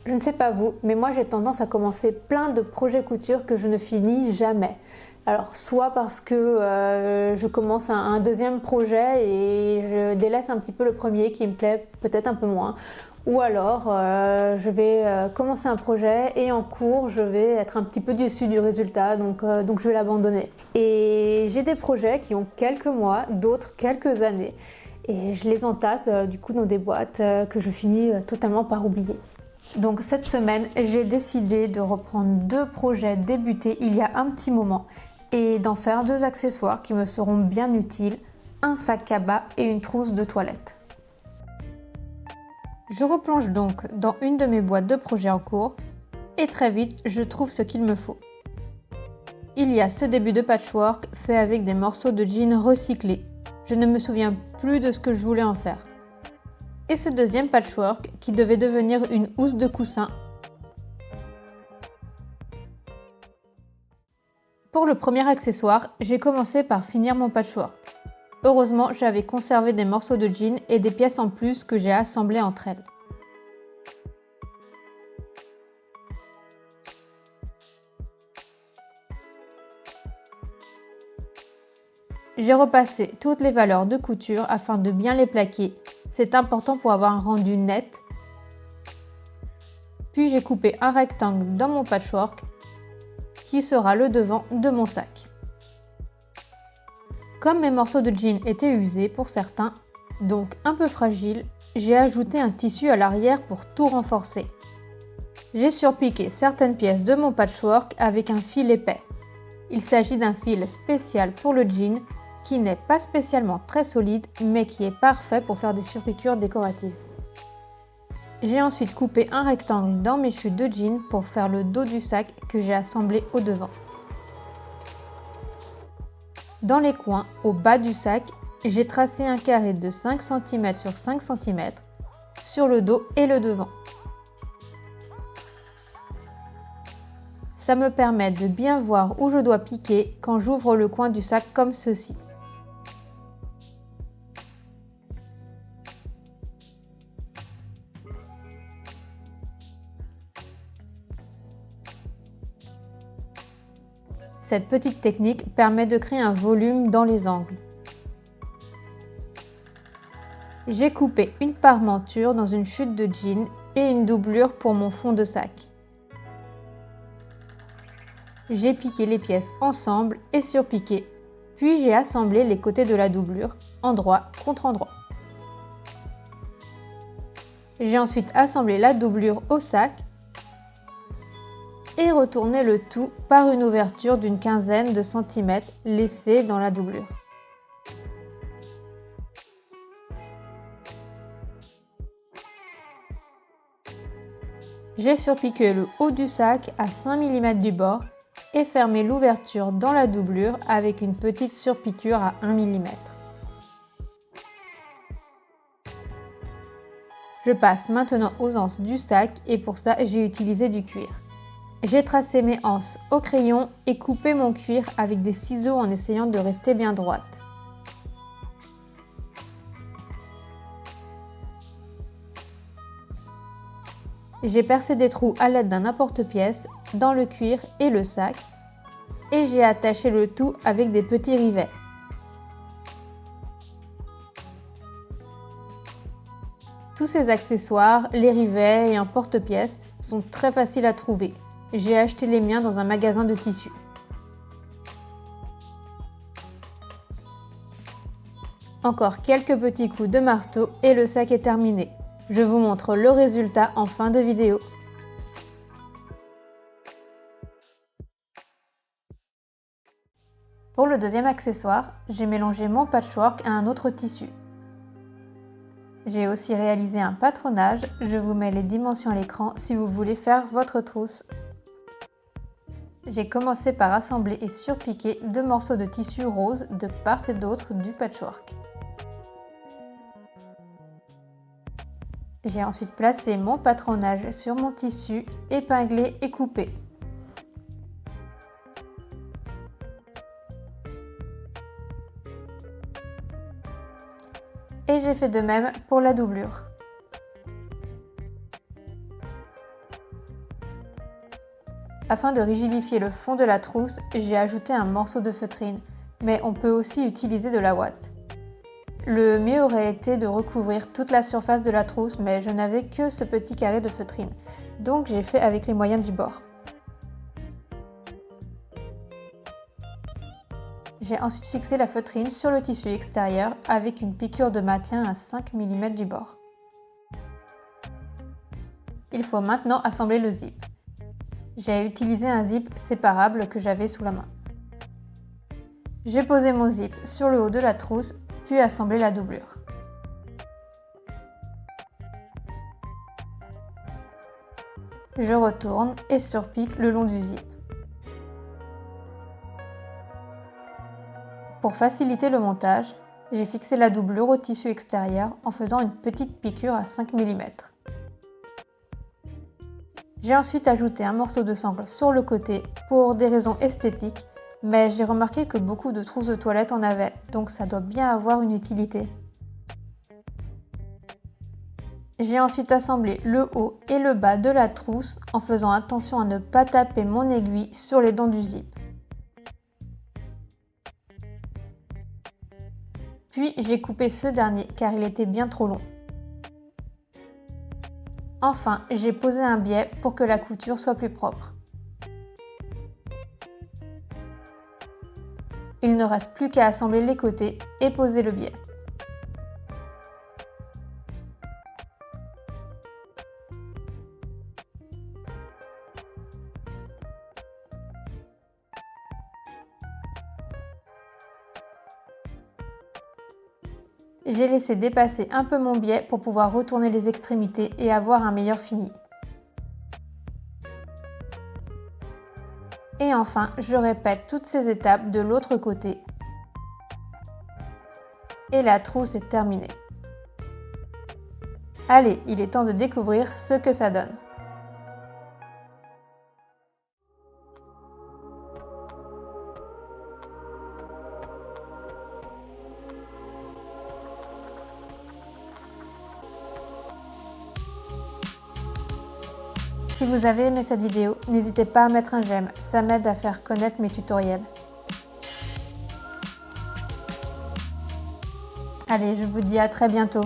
Je ne sais pas vous, mais moi j'ai tendance à commencer plein de projets couture que je ne finis jamais. Alors soit parce que je commence un deuxième projet et je délaisse un petit peu le premier qui me plaît peut-être un peu moins. Ou alors je vais commencer un projet et en cours je vais être un petit peu déçue du résultat donc je vais l'abandonner. Et j'ai des projets qui ont quelques mois, d'autres quelques années. Et je les entasse du coup dans des boîtes que je finis totalement par oublier. Donc cette semaine, j'ai décidé de reprendre 2 projets débutés il y a un petit moment et d'en faire 2 accessoires qui me seront bien utiles, un sac cabas et une trousse de toilette. Je replonge donc dans une de mes boîtes de projets en cours et très vite, je trouve ce qu'il me faut. Il y a ce début de patchwork fait avec des morceaux de jean recyclés. Je ne me souviens plus de ce que je voulais en faire. Et ce deuxième patchwork qui devait devenir une housse de coussin. Pour le premier accessoire, j'ai commencé par finir mon patchwork. Heureusement, j'avais conservé des morceaux de jean et des pièces en plus que j'ai assemblées entre elles. J'ai repassé toutes les valeurs de couture afin de bien les plaquer. C'est important pour avoir un rendu net. Puis j'ai coupé un rectangle dans mon patchwork qui sera le devant de mon sac. Comme mes morceaux de jean étaient usés pour certains, donc un peu fragiles, j'ai ajouté un tissu à l'arrière pour tout renforcer. J'ai surpiqué certaines pièces de mon patchwork avec un fil épais. Il s'agit d'un fil spécial pour le jean qui n'est pas spécialement très solide mais qui est parfait pour faire des surpiqûres décoratives. J'ai ensuite coupé un rectangle dans mes chutes de jean pour faire le dos du sac que j'ai assemblé au devant. Dans les coins, au bas du sac, j'ai tracé un carré de 5 cm sur 5 cm sur le dos et le devant. Ça me permet de bien voir où je dois piquer quand j'ouvre le coin du sac comme ceci. Cette petite technique permet de créer un volume dans les angles. J'ai coupé une parmenture dans une chute de jean et une doublure pour mon fond de sac. J'ai piqué les pièces ensemble et surpiqué, puis j'ai assemblé les côtés de la doublure, endroit contre endroit. J'ai ensuite assemblé la doublure au sac et retourné le tout par une ouverture d'une quinzaine de centimètres laissée dans la doublure. J'ai surpiqué le haut du sac à 5 mm du bord et fermé l'ouverture dans la doublure avec une petite surpiqûre à 1 mm. Je passe maintenant aux anses du sac et pour ça j'ai utilisé du cuir. J'ai tracé mes anses au crayon et coupé mon cuir avec des ciseaux en essayant de rester bien droite. J'ai percé des trous à l'aide d'un apporte-pièce dans le cuir et le sac et j'ai attaché le tout avec des petits rivets. Tous ces accessoires, les rivets et un porte-pièce sont très faciles à trouver. J'ai acheté les miens dans un magasin de tissus. Encore quelques petits coups de marteau et le sac est terminé. Je vous montre le résultat en fin de vidéo. Pour le deuxième accessoire, j'ai mélangé mon patchwork à un autre tissu. J'ai aussi réalisé un patronage, je vous mets les dimensions à l'écran si vous voulez faire votre trousse. J'ai commencé par assembler et surpiquer 2 morceaux de tissu rose de part et d'autre du patchwork. J'ai ensuite placé mon patronage sur mon tissu, épinglé et coupé. Et j'ai fait de même pour la doublure. Afin de rigidifier le fond de la trousse, j'ai ajouté un morceau de feutrine, mais on peut aussi utiliser de la ouate. Le mieux aurait été de recouvrir toute la surface de la trousse, mais je n'avais que ce petit carré de feutrine, donc j'ai fait avec les moyens du bord. J'ai ensuite fixé la feutrine sur le tissu extérieur avec une piqûre de maintien à 5 mm du bord. Il faut maintenant assembler le zip. J'ai utilisé un zip séparable que j'avais sous la main. J'ai posé mon zip sur le haut de la trousse, puis assemblé la doublure. Je retourne et surpique le long du zip. Pour faciliter le montage, j'ai fixé la doublure au tissu extérieur en faisant une petite piqûre à 5 mm. J'ai ensuite ajouté un morceau de sangle sur le côté pour des raisons esthétiques, mais j'ai remarqué que beaucoup de trousses de toilette en avaient, donc ça doit bien avoir une utilité. J'ai ensuite assemblé le haut et le bas de la trousse en faisant attention à ne pas taper mon aiguille sur les dents du zip. Puis j'ai coupé ce dernier car il était bien trop long. Enfin, j'ai posé un biais pour que la couture soit plus propre. Il ne reste plus qu'à assembler les côtés et poser le biais. J'ai laissé dépasser un peu mon biais pour pouvoir retourner les extrémités et avoir un meilleur fini. Et enfin, je répète toutes ces étapes de l'autre côté. Et la trousse est terminée. Allez, il est temps de découvrir ce que ça donne. Si vous avez aimé cette vidéo, n'hésitez pas à mettre un j'aime, ça m'aide à faire connaître mes tutoriels. Allez, je vous dis à très bientôt.